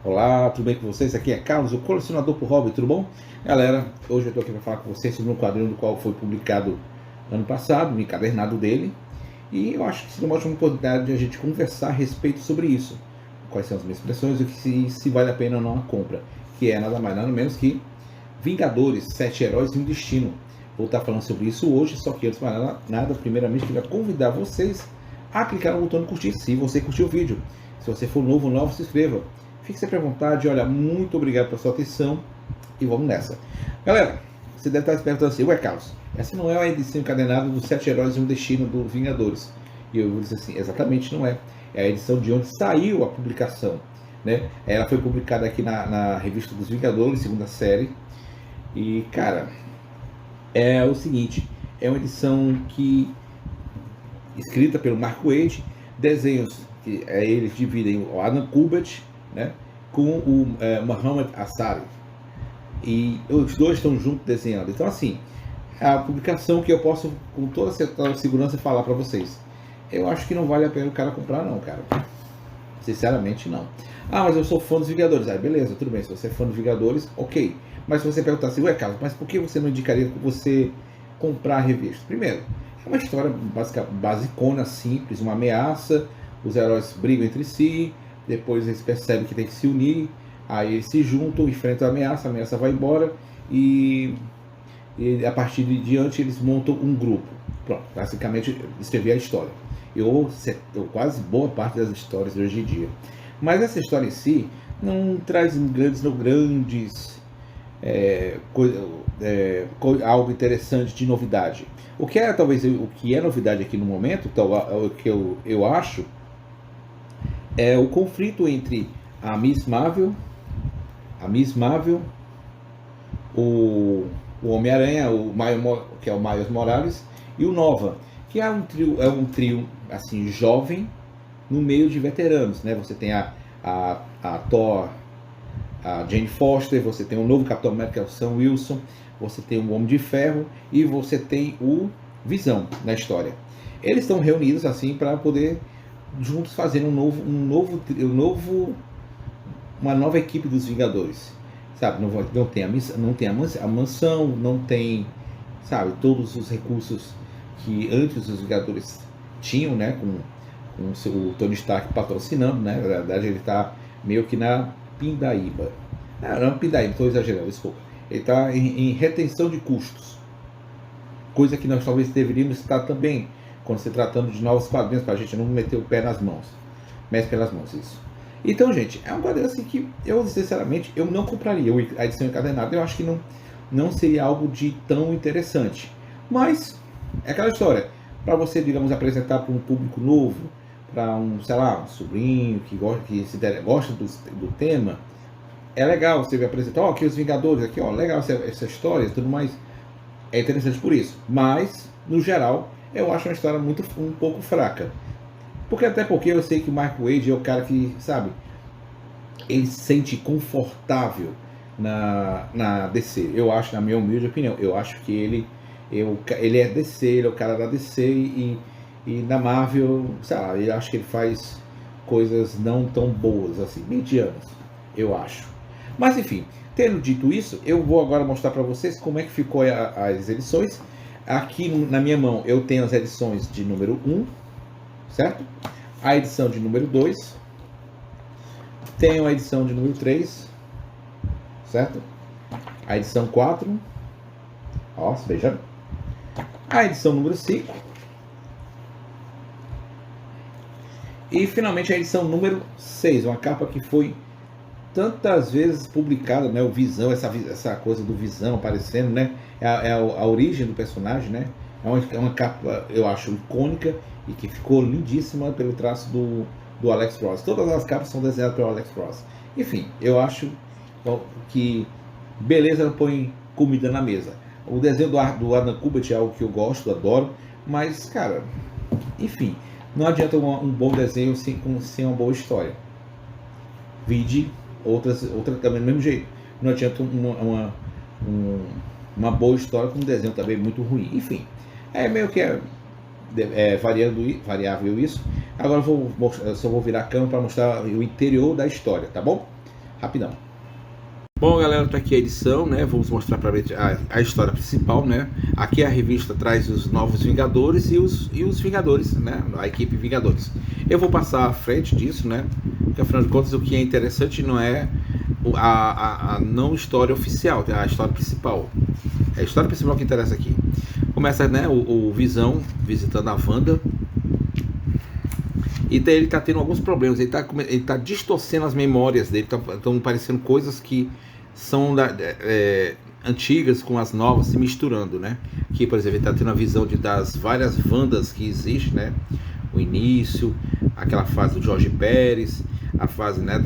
Olá, tudo bem com vocês? Aqui é Carlos, o colecionador por hobby, tudo bom? Galera, hoje eu estou aqui para falar com vocês sobre um quadrinho do qual foi publicado ano passado, no encadernado dele, e eu acho que seria uma ótima oportunidade de a gente conversar a respeito sobre isso. Quais são as minhas impressões e se vale a pena ou não a compra, que é nada mais nada menos que Vingadores, 7 Heróis e um Destino. Vou estar falando sobre isso hoje, só que antes de nada, primeiramente queria convidar vocês a clicar no botão de curtir se você curtiu o vídeo. Se você for novo, se inscreva. Fique sempre à vontade, olha, muito obrigado pela sua atenção e vamos nessa. Galera, você deve estar se perguntando assim, ué Carlos, essa não é a edição encadenada dos 7 Heróis e um Destino do Vingadores? E eu vou dizer assim, exatamente não é. É a edição de onde saiu a publicação, né? Ela foi publicada aqui na revista dos Vingadores, segunda série. E cara, é o seguinte, é uma edição que escrita pelo Mark Waid, desenhos que eles dividem o Adam Kubert, né, com o Muhammad Assari, e os dois estão juntos desenhando. Então assim, é a publicação que eu posso com toda segurança falar para vocês, eu acho que não vale a pena o cara comprar não, cara, sinceramente não. Ah, mas eu sou fã dos Vingadores. Ah, beleza, tudo bem, se você é fã dos Vingadores, ok. Mas se você perguntar assim, ué Carlos, mas por que você não indicaria você comprar a revista? Primeiro, é uma história basicona, simples, uma ameaça, os heróis brigam entre si, depois eles percebem que tem que se unir, aí eles se juntam, enfrentam a ameaça vai embora e a partir de diante eles montam um grupo. Pronto, basicamente escrevi a história. Eu quase boa parte das histórias de hoje em dia. Mas essa história em si não traz grandes algo interessante de novidade. O que é talvez o que é novidade aqui no momento, o que eu acho, é o conflito entre a Miss Marvel, o Homem-Aranha, que é o Miles Morales, e o Nova, que é um trio assim jovem no meio de veteranos, né? Você tem a Thor, a Jane Foster, você tem o novo Capitão América, que é o Sam Wilson, você tem o Homem de Ferro e você tem o Visão na história. Eles estão reunidos assim para poder juntos fazer uma nova equipe dos Vingadores, sabe? Não tem a mansão, não tem, sabe, todos os recursos que antes os Vingadores tinham, né? Com o Tony Stark patrocinando, né? Na verdade ele está meio que na pindaíba. Não, pindaíba, estou exagerando, desculpa. Ele está em retenção de custos, coisa que nós talvez deveríamos estar também quando se tratando de novos quadrinhos, para a gente não meter o pé nas mãos. Mete pelas mãos, isso. Então, gente, é um quadrinho assim que eu, sinceramente, eu não compraria a edição encadenada. Eu acho que não seria algo de tão interessante. Mas, é aquela história. Para você, digamos, apresentar para um público novo, para um, sei lá, um sobrinho que gosta do tema, é legal você apresentar, ó, aqui os Vingadores, aqui, ó, legal essa história e tudo mais. É interessante por isso. Mas, no geral, eu acho uma história um pouco fraca. Até porque eu sei que o Mark Waid é o cara que, sabe, ele se sente confortável na DC. Eu acho, na minha humilde opinião, eu acho que ele é DC, ele é o cara da DC e na Marvel, sei lá, eu acho que ele faz coisas não tão boas, assim, medianas, eu acho. Mas enfim, tendo dito isso, eu vou agora mostrar para vocês como é que ficou as edições. Aqui na minha mão eu tenho as edições de número 1, certo? A edição de número 2, tenho a edição de número 3, certo? A edição 4, ó, veja. A edição número 5. E finalmente a edição número 6, uma capa que foi tantas vezes publicada, né? O Visão, essa coisa do Visão aparecendo, né? É a origem do personagem, né? É uma capa, eu acho, icônica e que ficou lindíssima pelo traço do Alex Ross. Todas as capas são desenhadas pelo Alex Ross. Enfim, eu acho que beleza não põe comida na mesa. O desenho do Adam Kubert é algo que eu gosto, adoro, mas, cara, enfim, não adianta um bom desenho sem uma boa história. Vide outra também do mesmo jeito. Não adianta uma boa história com um desenho também muito ruim. Enfim, é meio que variável isso. Agora eu só vou virar a câmera para mostrar o interior da história, tá bom? rapidão. Bom, galera, tá aqui a edição, né? Vamos mostrar para a história principal, né? Aqui a revista traz os novos Vingadores e os Vingadores, né? A equipe Vingadores. Eu vou passar à frente disso, né? Porque afinal de contas o que é interessante não é a não história oficial, é a história principal. É a história principal que interessa aqui. Começa, né? O Visão visitando a Wanda. E daí ele tá tendo alguns problemas. Ele tá distorcendo as memórias dele. Estão parecendo coisas que são antigas com as novas se misturando, né? Que, por exemplo, ele tá tendo a visão das várias Wandas que existem, né? O início, aquela fase do Jorge Pérez, a fase, né,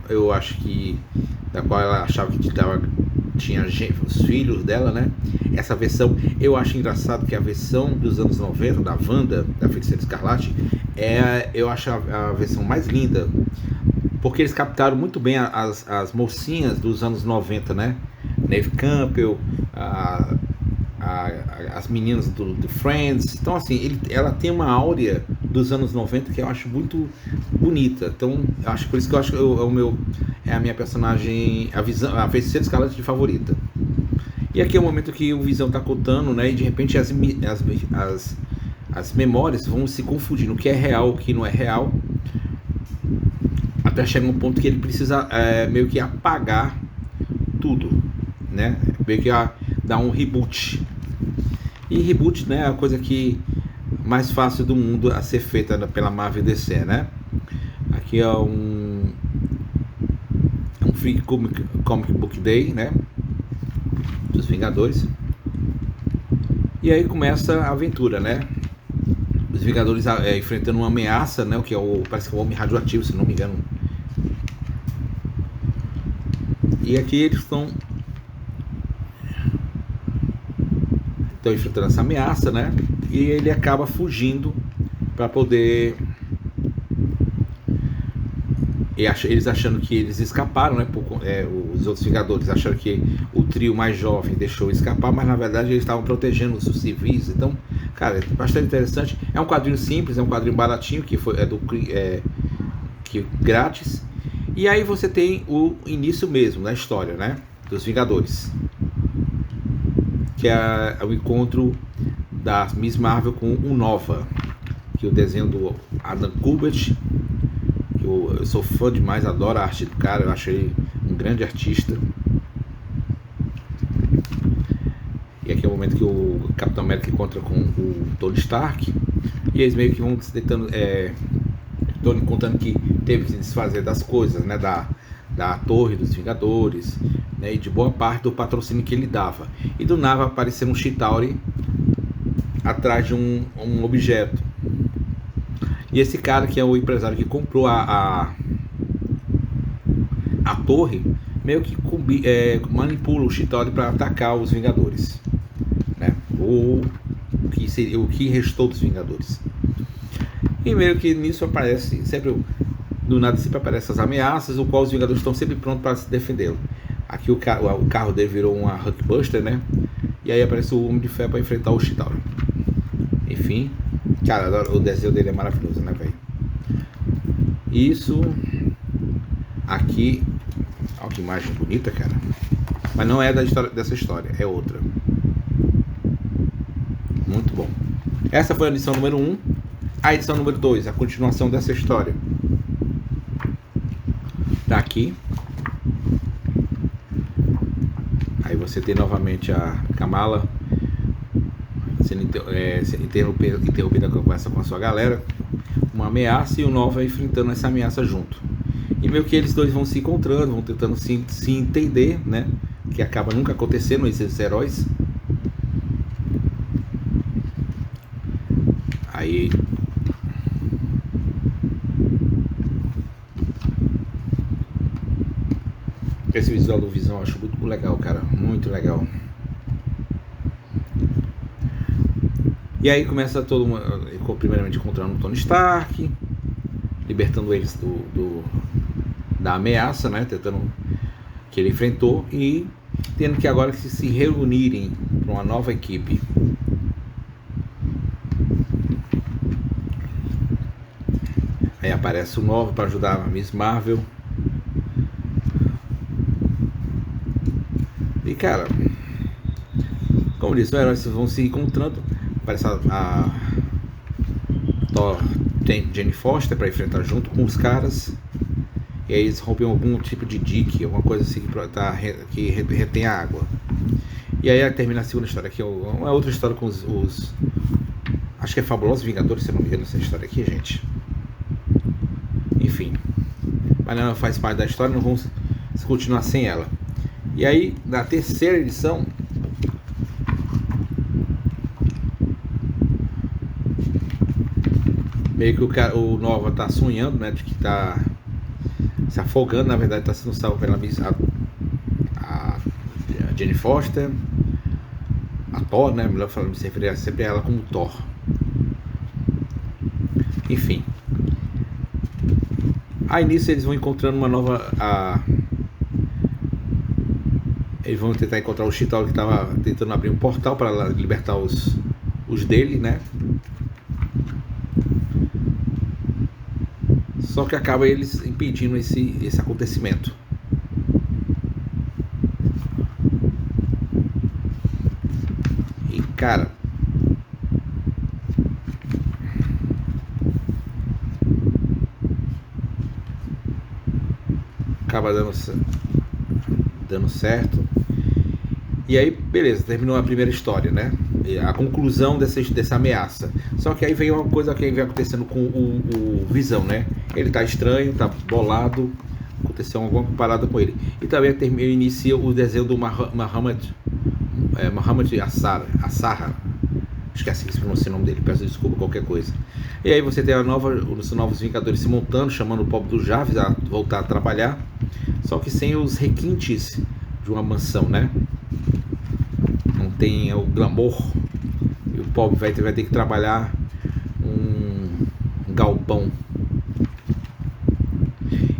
eu acho que da qual ela achava que tinha os filhos dela, né? Essa versão, eu acho engraçado que a versão dos anos 90 da Wanda, da Feiticeira Escarlate, eu acho a versão mais linda, porque eles captaram muito bem as mocinhas dos anos 90, né? Neve Campbell, as meninas do Friends. Então, assim, ela tem uma áurea dos anos 90 que eu acho muito bonita. Então, eu acho por isso que eu acho que é a minha personagem, a Feiticeira Escarlate de favorita. E aqui é o momento que o Visão está contando, né? E de repente as memórias vão se confundindo, o que é real, o que não é real, até chegar um ponto que ele precisa meio que apagar tudo, né? Meio que dar um reboot. E reboot, né, é a coisa que mais fácil do mundo a ser feita pela Marvel DC, né? Aqui é um Free Comic Book Day, né? Dos Vingadores. E aí começa a aventura, né? Os Vingadores enfrentando uma ameaça, né? O que parece que é um homem radioativo, se não me engano. E aqui eles estão enfrentando essa ameaça, né? E ele acaba fugindo para poder. Eles achando que eles escaparam, né? Os outros Vingadores achando que o trio mais jovem deixou escapar, mas na verdade eles estavam protegendo os civis. Então, cara, é bastante interessante. É um quadrinho simples, é um quadrinho baratinho que grátis. E aí você tem o início mesmo da história, né? Dos Vingadores, que é o encontro da Miss Marvel com o Nova, que é o desenho do Adam Kubert. Eu sou fã demais, adoro a arte do cara, eu acho ele um grande artista. E aqui é o momento que o Capitão América encontra com o Tony Stark, e eles meio que vão se tentando, Tony contando que teve que se desfazer das coisas, né, da Torre dos Vingadores, né, e de boa parte do patrocínio que ele dava. E do nada apareceu um Chitauri atrás de um objeto. E esse cara, que é o empresário que comprou a torre, meio que manipula o Chitauri para atacar os Vingadores, né? O que restou dos Vingadores. E meio que nisso aparece do nada sempre aparecem as ameaças, o qual os Vingadores estão sempre prontos para se defendê-lo. Aqui o carro dele virou uma Hulkbuster, né? E aí aparece o Homem de Ferro para enfrentar o Chitauri. Enfim, cara, o desenho dele é maravilhoso, né, velho? Isso aqui, olha que imagem bonita, cara. Mas não é dessa história, é outra. Muito bom. Essa foi a edição número 1. A edição número 2, a continuação dessa história. Tá aqui. Aí você tem novamente a Kamala sendo interrompida a conversa com a sua galera, uma ameaça, e o Nova enfrentando essa ameaça junto. E meio que eles dois vão se encontrando, vão tentando se entender, né? Que acaba nunca acontecendo, esses heróis. Aí esse visual do Visão eu acho muito legal, cara, muito legal. E aí começa todo mundo, primeiramente encontrando o Tony Stark, libertando eles da ameaça, né, tentando que ele enfrentou, e tendo que agora se reunirem para uma nova equipe. Aí aparece o Novo para ajudar a Miss Marvel. E cara, como disse, os heróis vão se encontrando. Parece a Thor tem Jane Foster para enfrentar junto com os caras. E aí eles rompem algum tipo de dique, alguma coisa assim que retém a água. E aí termina a segunda história, que é uma outra história com os acho que é Fabulosos Vingadores, se não me engano, essa história aqui, gente. Enfim. Mas não faz parte da história, não vamos continuar sem ela. E aí, na terceira edição, meio que o Nova tá sonhando, né, de que tá se afogando, na verdade tá sendo salvo pela a Jane Foster, a Thor, né, melhor falando, me referir sempre a ela como Thor. Enfim. Aí nisso eles vão encontrando uma nova... Eles vão tentar encontrar o Chitauri, que estava tentando abrir um portal para libertar os dele, né? Só que acaba eles impedindo esse acontecimento. E cara, acaba dando certo. E aí, beleza, terminou a primeira história, né? A conclusão dessa ameaça. Só que aí vem uma coisa que vem acontecendo com o Visão, né? Ele tá estranho, tá bolado, aconteceu alguma parada com ele. E também inicia o desenho do Muhammad Assara. Acho que é assim que se pronuncia o nome dele, peço desculpa qualquer coisa. E aí você tem os novos Vingadores se montando, chamando o pobre do Jarvis a voltar a trabalhar. Só que sem os requintes de uma mansão, né? Não tem o glamour. E o pobre vai ter que trabalhar um galpão.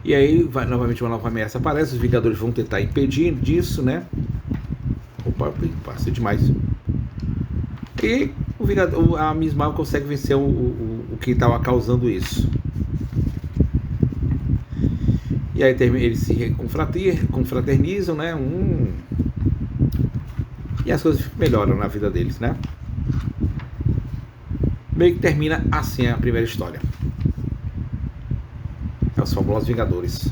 E aí novamente uma nova ameaça aparece. Os Vingadores vão tentar impedir disso, né? Opa, passei demais. E a Miss Marvel consegue vencer o que estava causando isso. E aí eles se confraternizam, né? E as coisas melhoram na vida deles, né? Meio que termina assim a primeira história. É os Fabulosos Vingadores.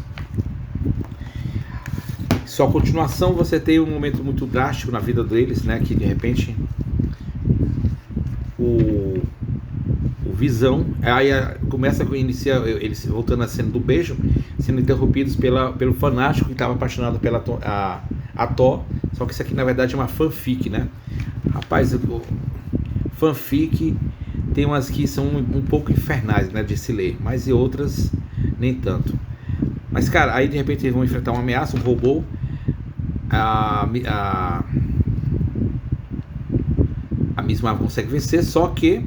Só a continuação, você tem um momento muito drástico na vida deles, né? Que de repente o Visão, aí começa a iniciar eles voltando a cena do beijo, sendo interrompidos pelo fanático que estava apaixonado pela a Thor. Só que isso aqui na verdade é uma fanfic, né? Rapaz, fanfic tem umas que são um pouco infernais, né, de se ler, mas e outras nem tanto. Mas cara, aí de repente eles vão enfrentar uma ameaça, um robô. A Miss Marvel consegue vencer, só que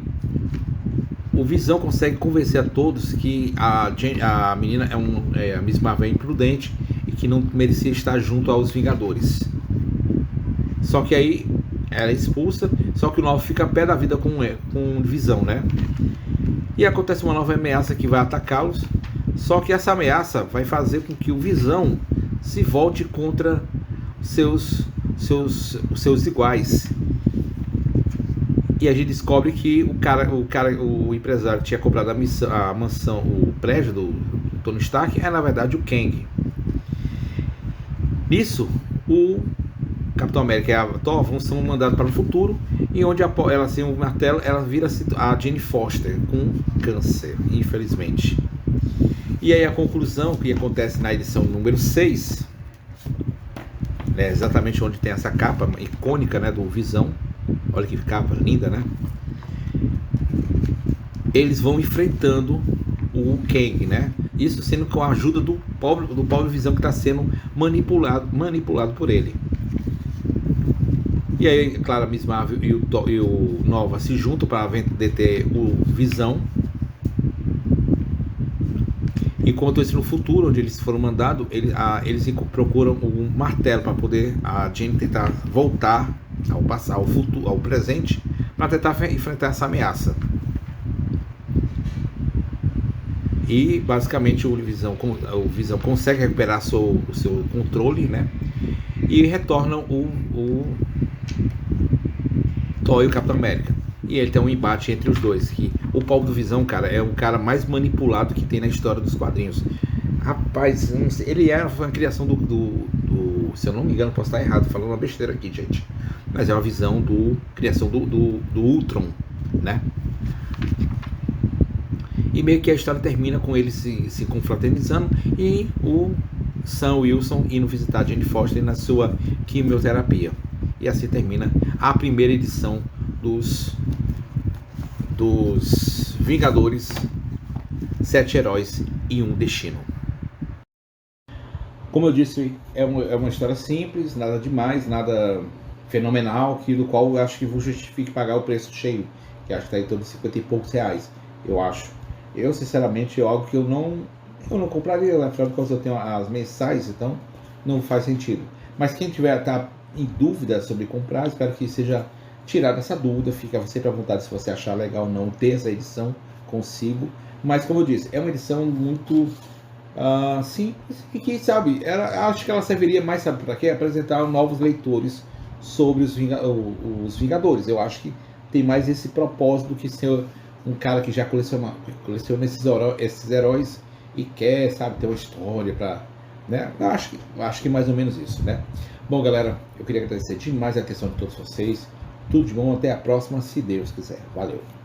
o Visão consegue convencer a todos que a menina a Miss Marvel é imprudente e que não merecia estar junto aos Vingadores. Só que aí ela é expulsa, só que o Nova fica a pé da vida com Visão, né? E acontece uma nova ameaça que vai atacá-los, só que essa ameaça vai fazer com que o Visão se volte contra seus iguais. E a gente descobre que o empresário que tinha comprado a mansão, o prédio do Tony Stark, é na verdade o Kang. Nisso, o Capitão América e a Thor são mandados para o futuro, e onde ela sem um martelo, ela vira a Jane Foster com câncer, infelizmente. E aí a conclusão que acontece na edição número 6, né, exatamente onde tem essa capa icônica, né, do Visão. Olha que capa linda, né? Eles vão enfrentando o Kang, né? Isso sendo com a ajuda do pobre Visão que está sendo manipulado por ele. E aí, claro, a Miss Marvel e o Nova se juntam para deter o Visão. Enquanto isso, no futuro, onde eles foram mandados, eles procuram um martelo para poder a Jane tentar voltar ao passado, ao futuro, ao presente, para tentar enfrentar essa ameaça. E basicamente o Visão consegue recuperar o seu controle, né? e retornam o Thor e o Capitão América. E ele tem um embate entre os dois, que o Paulo do Visão, cara, é o cara mais manipulado que tem na história dos quadrinhos. Rapaz, não sei, ele foi uma criação se eu não me engano, posso estar errado, falando uma besteira aqui, gente. Mas é uma visão criação do Ultron, né? E meio que a história termina com ele se confraternizando e o Sam Wilson indo visitar a Jane Foster na sua quimioterapia. E assim termina a primeira edição dos Vingadores, 7 heróis e um destino. Como eu disse, é uma história simples, nada demais, nada fenomenal, do qual eu acho que vos justifique pagar o preço cheio, que acho que está em torno de 50 e poucos reais, eu acho. Eu, sinceramente, é algo que eu não compraria, afinal de contas eu tenho as mensais, então não faz sentido. Mas quem tá em dúvida sobre comprar, espero que seja tirada essa dúvida, fica sempre à vontade se você achar legal ou não ter essa edição consigo. Mas como eu disse, é uma edição muito simples e que, sabe, acho que ela serviria mais, sabe para quê? Apresentar novos leitores sobre os Vingadores. Eu acho que tem mais esse propósito do que ser um cara que já coleciona esses heróis e quer, sabe, ter uma história para, né? Acho que mais ou menos isso, né? Bom, galera, eu queria agradecer demais a atenção de todos vocês. Tudo de bom, até a próxima, se Deus quiser. Valeu!